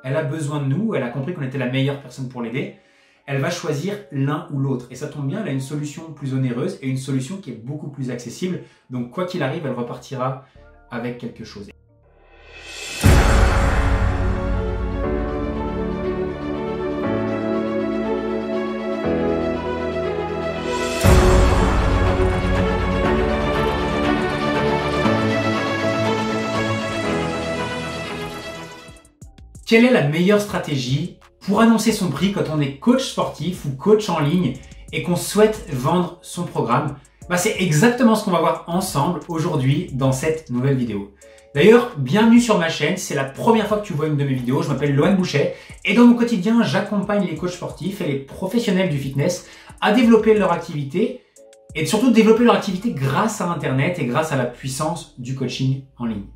elle a besoin de nous, elle a compris qu'on était la meilleure personne pour l'aider, elle va choisir l'un ou l'autre. Et ça tombe bien, elle a une solution plus onéreuse et une solution qui est beaucoup plus accessible. Donc quoi qu'il arrive, elle repartira avec quelque chose. Quelle est la meilleure stratégie pour annoncer son prix quand on est coach sportif ou coach en ligne et qu'on souhaite vendre son programme? C'est exactement ce qu'on va voir ensemble aujourd'hui dans cette nouvelle vidéo. D'ailleurs, bienvenue sur ma chaîne, c'est la première fois que tu vois une de mes vidéos, je m'appelle Lohan Bouchet et dans mon quotidien, j'accompagne les coachs sportifs et les professionnels du fitness à développer leur activité et surtout développer leur activité grâce à Internet et grâce à la puissance du coaching en ligne.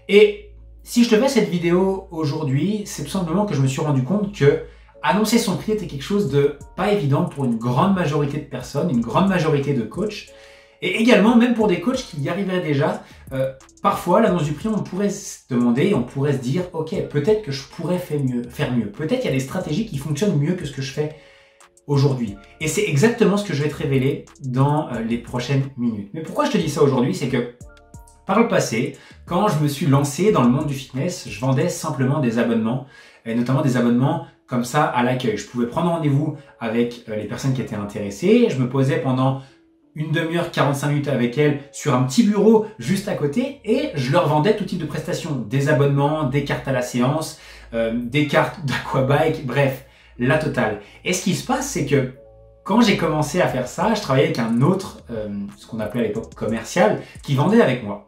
Et si je te fais cette vidéo aujourd'hui, c'est tout simplement que je me suis rendu compte que annoncer son prix était quelque chose de pas évident pour une grande majorité de personnes, une grande majorité de coachs. Et également, même pour des coachs qui y arriveraient déjà, parfois l'annonce du prix, on pourrait se demander, on pourrait se dire, ok, peut-être que je pourrais faire mieux. Peut-être qu'il y a des stratégies qui fonctionnent mieux que ce que je fais aujourd'hui. Et c'est exactement ce que je vais te révéler dans les prochaines minutes. Mais pourquoi je te dis ça aujourd'hui, c'est que par le passé, quand je me suis lancé dans le monde du fitness, je vendais simplement des abonnements, et notamment des abonnements comme ça à l'accueil. Je pouvais prendre rendez-vous avec les personnes qui étaient intéressées, je me posais pendant une demi-heure, 45 minutes avec elles sur un petit bureau juste à côté et je leur vendais tout type de prestations, des abonnements, des cartes à la séance, des cartes d'aquabike, bref, la totale. Et ce qui se passe, c'est que quand j'ai commencé à faire ça, je travaillais avec un autre, ce qu'on appelait à l'époque commercial, qui vendait avec moi.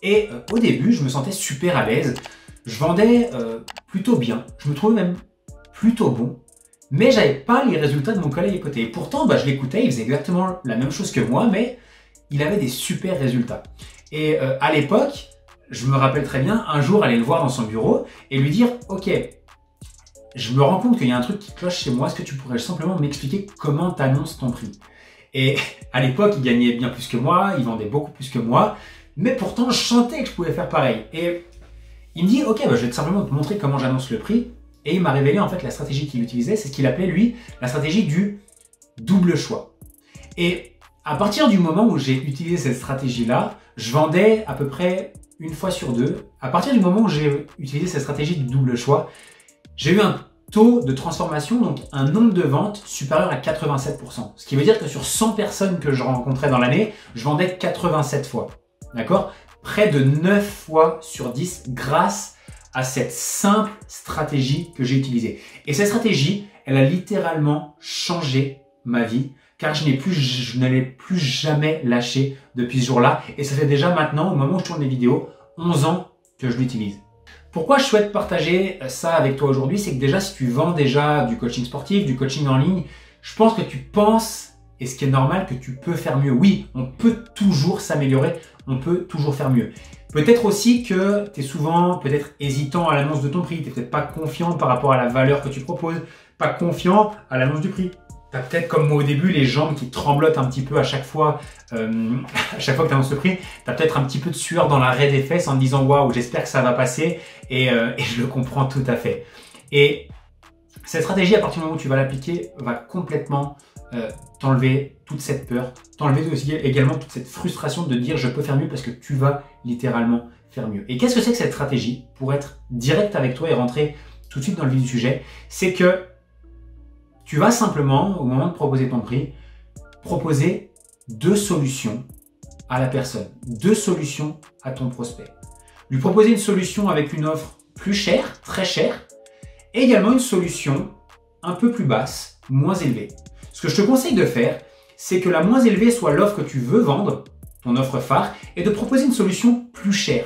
Et au début, je me sentais super à l'aise. Je vendais plutôt bien. Je me trouvais même plutôt bon. Mais j'avais pas les résultats de mon collègue à côté. Et pourtant, je l'écoutais, il faisait exactement la même chose que moi, mais il avait des super résultats. Et à l'époque, je me rappelle très bien, un jour, aller le voir dans son bureau et lui dire « Ok, je me rends compte qu'il y a un truc qui cloche chez moi. Est-ce que tu pourrais simplement m'expliquer comment tu annonces ton prix ?» Et à l'époque, il gagnait bien plus que moi, il vendait beaucoup plus que moi. Mais pourtant, je sentais que je pouvais faire pareil. Et il me dit, ok, je vais tout simplement te montrer comment j'annonce le prix. Et il m'a révélé en fait la stratégie qu'il utilisait. C'est ce qu'il appelait, lui, la stratégie du double choix. Et à partir du moment où j'ai utilisé cette stratégie-là, je vendais à peu près une fois sur deux. À partir du moment où j'ai utilisé cette stratégie du double choix, j'ai eu un taux de transformation, donc un nombre de ventes supérieur à 87%. Ce qui veut dire que sur 100 personnes que je rencontrais dans l'année, je vendais 87 fois. D'accord? Près de 9 fois sur 10 grâce à cette simple stratégie que j'ai utilisée. Et cette stratégie, elle a littéralement changé ma vie car je ne l'ai plus jamais lâché depuis ce jour-là. Et ça fait déjà maintenant, au moment où je tourne les vidéos, 11 ans que je l'utilise. Pourquoi je souhaite partager ça avec toi aujourd'hui? C'est que déjà, si tu vends déjà du coaching sportif, du coaching en ligne, je pense que tu penses, et ce qui est normal, que tu peux faire mieux. Oui, on peut toujours s'améliorer, on peut toujours faire mieux. Peut-être aussi que tu es souvent peut-être hésitant à l'annonce de ton prix, tu n'es peut-être pas confiant par rapport à la valeur que tu proposes, pas confiant à l'annonce du prix. Tu as peut-être, comme moi au début, les jambes qui tremblotent un petit peu à chaque fois que tu annonces le prix. Tu as peut-être un petit peu de sueur dans l'arrêt des fesses en te disant « Waouh, j'espère que ça va passer » et je le comprends tout à fait. Et cette stratégie, à partir du moment où tu vas l'appliquer, va complètement t'enlever toute cette peur, t'enlever aussi également toute cette frustration de dire je peux faire mieux parce que tu vas littéralement faire mieux. Et qu'est-ce que c'est que cette stratégie? Pour être direct avec toi et rentrer tout de suite dans le vif du sujet, c'est que tu vas simplement, au moment de proposer ton prix, proposer 2 solutions à la personne, 2 solutions à ton prospect. Lui proposer une solution avec une offre plus chère, très chère, et également une solution un peu plus basse, moins élevée. Ce que je te conseille de faire, c'est que la moins élevée soit l'offre que tu veux vendre, ton offre phare, et de proposer une solution plus chère.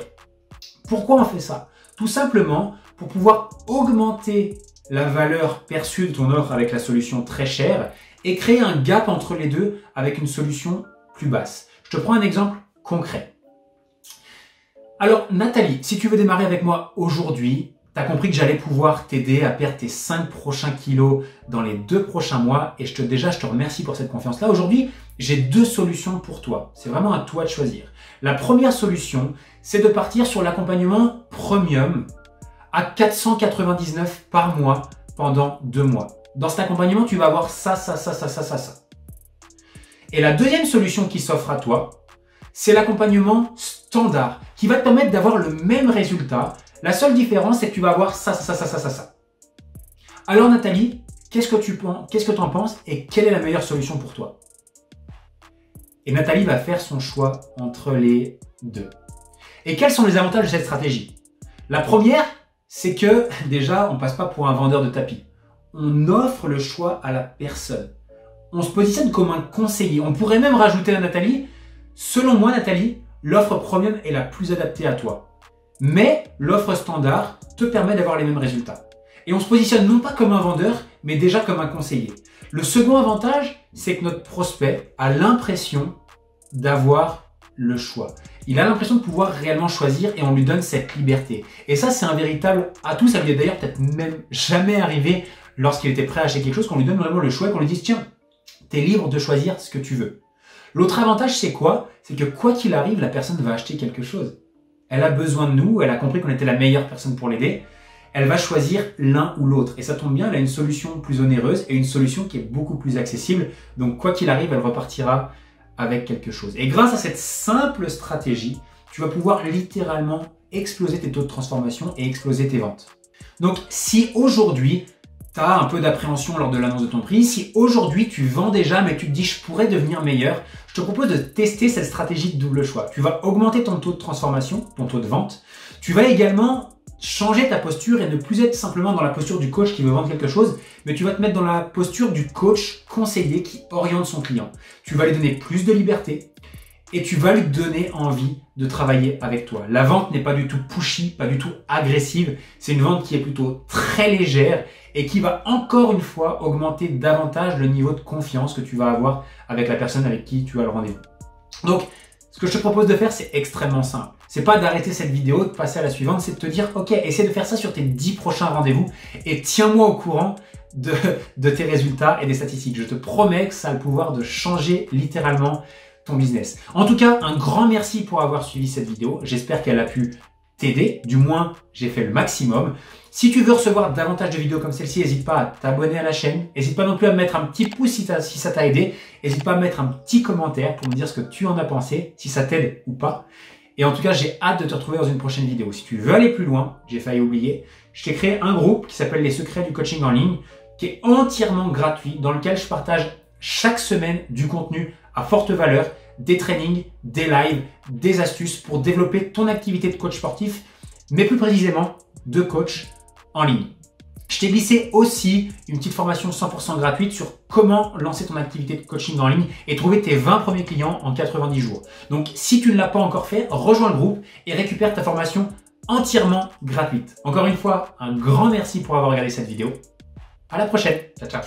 Pourquoi on fait ça? Tout simplement pour pouvoir augmenter la valeur perçue de ton offre avec la solution très chère et créer un gap entre les deux avec une solution plus basse. Je te prends un exemple concret. Alors Nathalie, si tu veux démarrer avec moi aujourd'hui, tu as compris que j'allais pouvoir t'aider à perdre tes 5 prochains kilos dans les 2 prochains mois et je te remercie pour cette confiance-là. Aujourd'hui, j'ai 2 solutions pour toi. C'est vraiment à toi de choisir. La première solution, c'est de partir sur l'accompagnement premium à 499 par mois pendant 2 mois. Dans cet accompagnement, tu vas avoir ça. Et la deuxième solution qui s'offre à toi, c'est l'accompagnement standard qui va te permettre d'avoir le même résultat. La seule différence, c'est que tu vas avoir ça. Alors Nathalie, qu'est-ce que tu en penses et quelle est la meilleure solution pour toi? Et Nathalie va faire son choix entre les deux. Et quels sont les avantages de cette stratégie? La première, c'est que déjà, on ne passe pas pour un vendeur de tapis. On offre le choix à la personne. On se positionne comme un conseiller. On pourrait même rajouter à Nathalie, selon moi Nathalie, l'offre premium est la plus adaptée à toi. Mais l'offre standard te permet d'avoir les mêmes résultats. Et on se positionne non pas comme un vendeur, mais déjà comme un conseiller. Le second avantage, c'est que notre prospect a l'impression d'avoir le choix. Il a l'impression de pouvoir réellement choisir et on lui donne cette liberté. Et ça, c'est un véritable atout. Ça lui est d'ailleurs peut-être même jamais arrivé lorsqu'il était prêt à acheter quelque chose, qu'on lui donne vraiment le choix et qu'on lui dise « Tiens, tu es libre de choisir ce que tu veux ». L'autre avantage, c'est quoi? C'est que quoi qu'il arrive, la personne va acheter quelque chose. Elle a besoin de nous, elle a compris qu'on était la meilleure personne pour l'aider. Elle va choisir l'un ou l'autre. Et ça tombe bien, elle a une solution plus onéreuse et une solution qui est beaucoup plus accessible. Donc quoi qu'il arrive, elle repartira avec quelque chose. Et grâce à cette simple stratégie, tu vas pouvoir littéralement exploser tes taux de transformation et exploser tes ventes. Donc si aujourd'hui, tu as un peu d'appréhension lors de l'annonce de ton prix, si aujourd'hui tu vends déjà mais tu te dis je pourrais devenir meilleur, je te propose de tester cette stratégie de double choix. Tu vas augmenter ton taux de transformation, ton taux de vente. Tu vas également changer ta posture et ne plus être simplement dans la posture du coach qui veut vendre quelque chose, mais tu vas te mettre dans la posture du coach conseiller qui oriente son client. Tu vas lui donner plus de liberté et tu vas lui donner envie de travailler avec toi. La vente n'est pas du tout pushy, pas du tout agressive. C'est une vente qui est plutôt très légère et qui va encore une fois augmenter davantage le niveau de confiance que tu vas avoir avec la personne avec qui tu as le rendez-vous. Donc, ce que je te propose de faire, c'est extrêmement simple. C'est pas d'arrêter cette vidéo, de passer à la suivante, c'est de te dire, ok, essaie de faire ça sur tes 10 prochains rendez-vous et tiens-moi au courant de tes résultats et des statistiques. Je te promets que ça a le pouvoir de changer littéralement ton business. En tout cas, un grand merci pour avoir suivi cette vidéo. J'espère qu'elle a pu t'aider. Du moins, j'ai fait le maximum. Si tu veux recevoir davantage de vidéos comme celle-ci, n'hésite pas à t'abonner à la chaîne. N'hésite pas non plus à me mettre un petit pouce si ça t'a aidé. N'hésite pas à me mettre un petit commentaire pour me dire ce que tu en as pensé, si ça t'aide ou pas. Et en tout cas, j'ai hâte de te retrouver dans une prochaine vidéo. Si tu veux aller plus loin, j'ai failli oublier, je t'ai créé un groupe qui s'appelle Les Secrets du Coaching en ligne, qui est entièrement gratuit, dans lequel je partage chaque semaine du contenu à forte valeur, des trainings, des lives, des astuces pour développer ton activité de coach sportif, mais plus précisément de coach en ligne. Je t'ai glissé aussi une petite formation 100% gratuite sur comment lancer ton activité de coaching en ligne et trouver tes 20 premiers clients en 90 jours. Donc, si tu ne l'as pas encore fait, rejoins le groupe et récupère ta formation entièrement gratuite. Encore une fois, un grand merci pour avoir regardé cette vidéo. À la prochaine. Ciao, ciao.